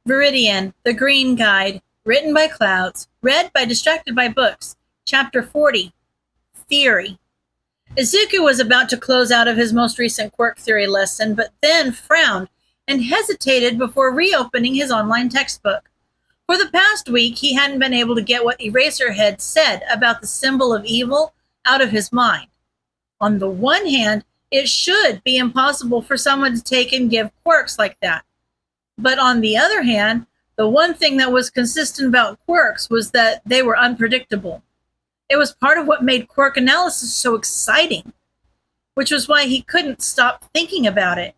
Viridian, The Green Guide, written by Clouds, read by Distracted by Books, Chapter 40, Theory. Izuku was about to close out of his most recent quirk theory lesson, but then frowned and hesitated before reopening his online textbook. For the past week, he hadn't been able to get what Eraserhead said about the symbol of evil out of his mind. On the one hand, it should be impossible for someone to take and give quirks like that. But on the other hand, the one thing that was consistent about quirks was that they were unpredictable. It was part of what made quirk analysis so exciting, which was why he couldn't stop thinking about it.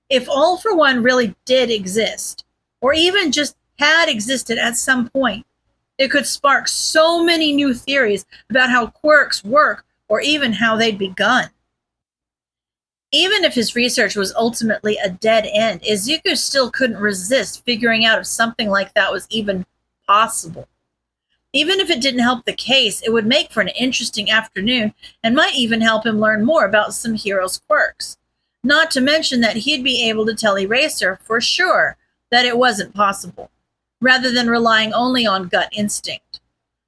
If All for One really did exist, or even just had existed at some point, it could spark so many new theories about how quirks work or even how they'd begun. Even if his research was ultimately a dead end, Izuku still couldn't resist figuring out if something like that was even possible. Even if it didn't help the case, it would make for an interesting afternoon and might even help him learn more about some heroes' quirks. Not to mention that he'd be able to tell Eraser for sure that it wasn't possible, rather than relying only on gut instinct.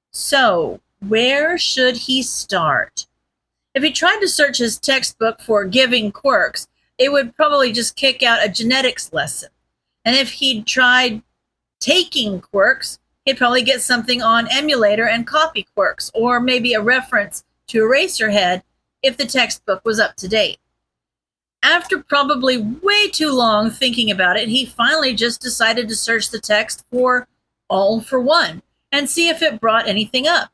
So, where should he start? If he tried to search his textbook for giving quirks, it would probably just kick out a genetics lesson. And if he'd tried taking quirks, he'd probably get something on emulator and copy quirks, or maybe a reference to Eraserhead if the textbook was up to date. After probably way too long thinking about it, he finally just decided to search the text for All for One and see if it brought anything up.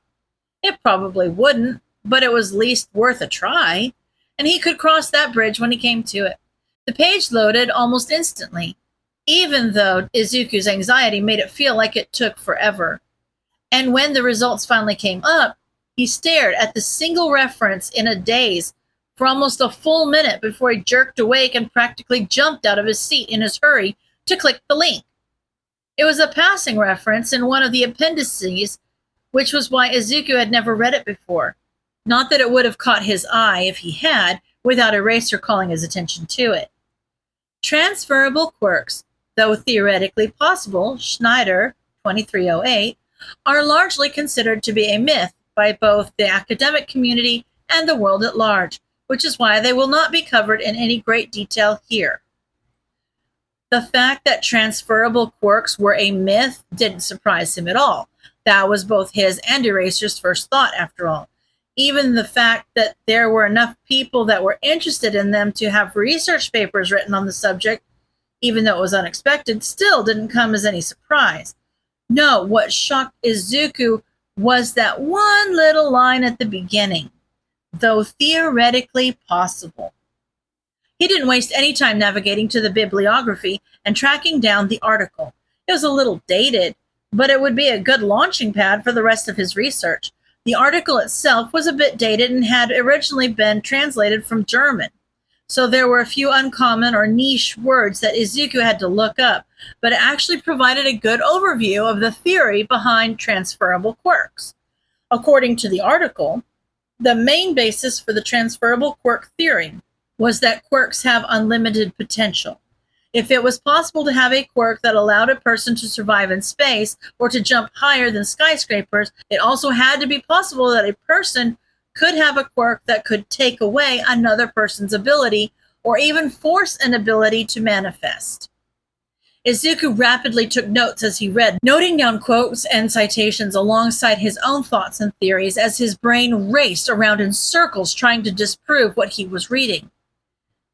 It probably wouldn't, but it was at least worth a try, and he could cross that bridge when he came to it. The page loaded almost instantly, even though Izuku's anxiety made it feel like it took forever. And when the results finally came up, he stared at the single reference in a daze for almost a full minute before he jerked awake and practically jumped out of his seat in his hurry to click the link. It was a passing reference in one of the appendices, which was why Izuku had never read it before. Not that it would have caught his eye if he had, without Eraser calling his attention to it. Transferable quirks, though theoretically possible, Schneider, 2308, are largely considered to be a myth by both the academic community and the world at large, which is why they will not be covered in any great detail here. The fact that transferable quirks were a myth didn't surprise him at all. That was both his and Eraser's first thought, after all. Even the fact that there were enough people that were interested in them to have research papers written on the subject, even though it was unexpected, still didn't come as any surprise. No, what shocked Izuku was that one little line at the beginning, though theoretically possible. He didn't waste any time navigating to the bibliography and tracking down the article. It was a little dated, but it would be a good launching pad for the rest of his research. The article itself was a bit dated and had originally been translated from German, so there were a few uncommon or niche words that Izuku had to look up, but it actually provided a good overview of the theory behind transferable quirks. According to the article, the main basis for the transferable quirk theory was that quirks have unlimited potential. If it was possible to have a quirk that allowed a person to survive in space or to jump higher than skyscrapers, it also had to be possible that a person could have a quirk that could take away another person's ability or even force an ability to manifest. Izuku rapidly took notes as he read, noting down quotes and citations alongside his own thoughts and theories as his brain raced around in circles trying to disprove what he was reading.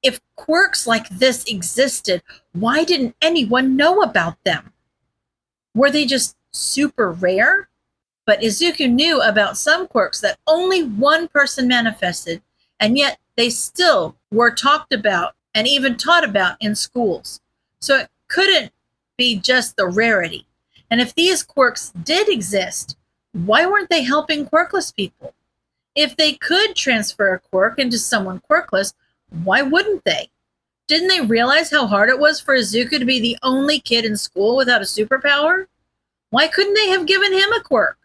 If quirks like this existed, why didn't anyone know about them? Were they just super rare? But Izuku knew about some quirks that only one person manifested, and yet they still were talked about and even taught about in schools. So it couldn't be just the rarity. And if these quirks did exist, why weren't they helping quirkless people? If they could transfer a quirk into someone quirkless, why wouldn't they? Didn't they realize how hard it was for Izuku to be the only kid in school without a superpower? Why couldn't they have given him a quirk?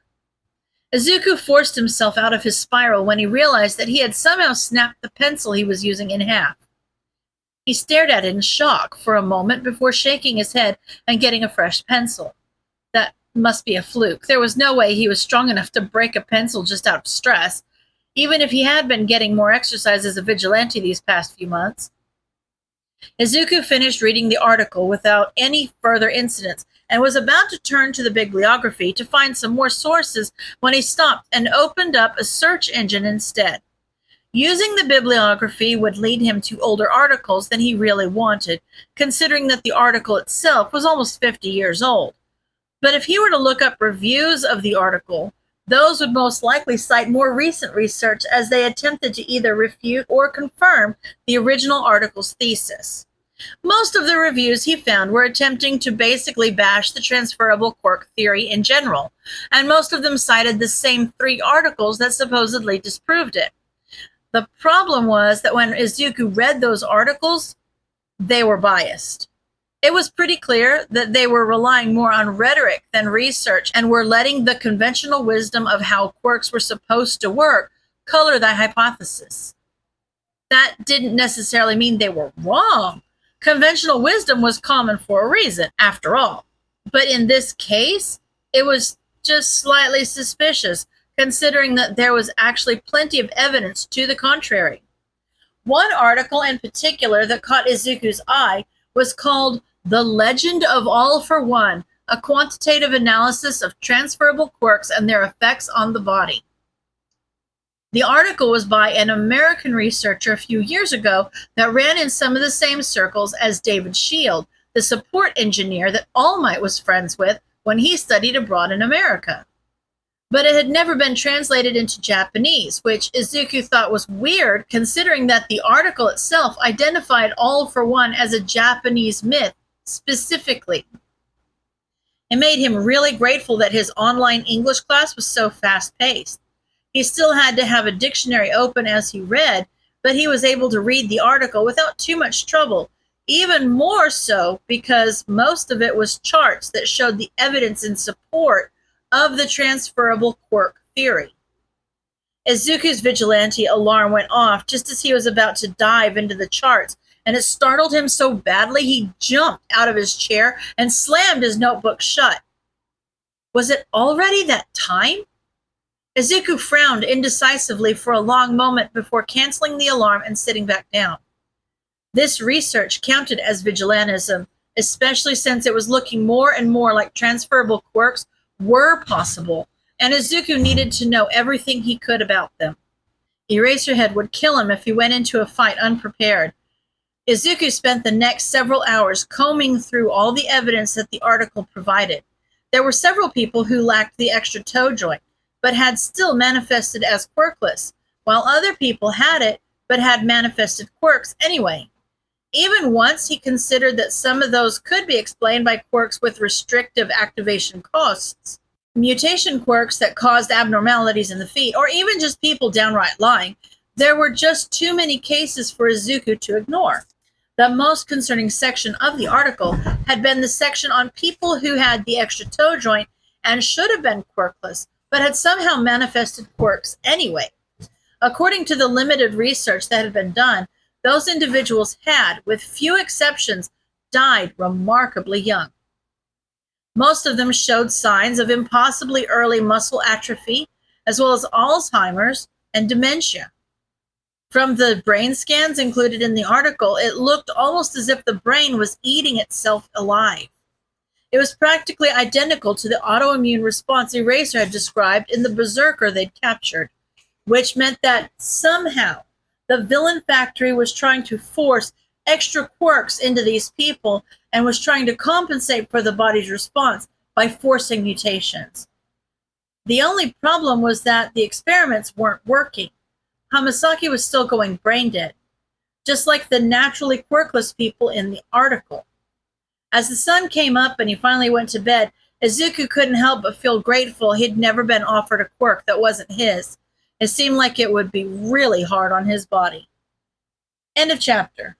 Izuku forced himself out of his spiral when he realized that he had somehow snapped the pencil he was using in half. He stared at it in shock for a moment before shaking his head and getting a fresh pencil. That must be a fluke. There was no way he was strong enough to break a pencil just out of stress, even if he had been getting more exercise as a vigilante these past few months. Izuku finished reading the article without any further incidents and was about to turn to the bibliography to find some more sources when he stopped and opened up a search engine instead. Using the bibliography would lead him to older articles than he really wanted, considering that the article itself was almost 50 years old. But if he were to look up reviews of the article, those would most likely cite more recent research as they attempted to either refute or confirm the original article's thesis. Most of the reviews he found were attempting to basically bash the transferable quark theory in general, and most of them cited the same 3 articles that supposedly disproved it. The problem was that when Izuku read those articles, they were biased. It was pretty clear that they were relying more on rhetoric than research and were letting the conventional wisdom of how quarks were supposed to work color the hypothesis. That didn't necessarily mean they were wrong. Conventional wisdom was common for a reason, after all. But in this case, it was just slightly suspicious, considering that there was actually plenty of evidence to the contrary. One article in particular that caught Izuku's eye was called "The Legend of All for One, a quantitative analysis of transferable quarks and their effects on the body." The article was by an American researcher a few years ago that ran in some of the same circles as David Shield, the support engineer that All Might was friends with when he studied abroad in America. But it had never been translated into Japanese, which Izuku thought was weird, considering that the article itself identified All for One as a Japanese myth specifically. It made him really grateful that his online English class was so fast-paced. He still had to have a dictionary open as he read, but he was able to read the article without too much trouble, even more so because most of it was charts that showed the evidence in support of the transferable quark theory. Izuku's vigilante alarm went off just as he was about to dive into the charts, and it startled him so badly he jumped out of his chair and slammed his notebook shut. Was it already that time? Izuku frowned indecisively for a long moment before canceling the alarm and sitting back down. This research counted as vigilantism, especially since it was looking more and more like transferable quarks were possible, and Izuku needed to know everything he could about them. Eraserhead would kill him if he went into a fight unprepared. Izuku spent the next several hours combing through all the evidence that the article provided. There were several people who lacked the extra toe joint, but had still manifested as quirkless, while other people had it, but had manifested quirks anyway. Even once he considered that some of those could be explained by quirks with restrictive activation costs, mutation quirks that caused abnormalities in the feet, or even just people downright lying. There were just too many cases for Izuku to ignore. The most concerning section of the article had been the section on people who had the extra toe joint and should have been quirkless, but had somehow manifested quirks anyway. According to the limited research that had been done, those individuals had, with few exceptions, died remarkably young. Most of them showed signs of impossibly early muscle atrophy, as well as Alzheimer's and dementia. From the brain scans included in the article, it looked almost as if the brain was eating itself alive. It was practically identical to the autoimmune response Eraser had described in the berserker they'd captured, which meant that somehow the villain factory was trying to force extra quirks into these people and was trying to compensate for the body's response by forcing mutations. The only problem was that the experiments weren't working. Hamasaki was still going brain dead, just like the naturally quirkless people in the article. As the sun came up and he finally went to bed, Izuku couldn't help but feel grateful he'd never been offered a quirk that wasn't his. It seemed like it would be really hard on his body. End of chapter.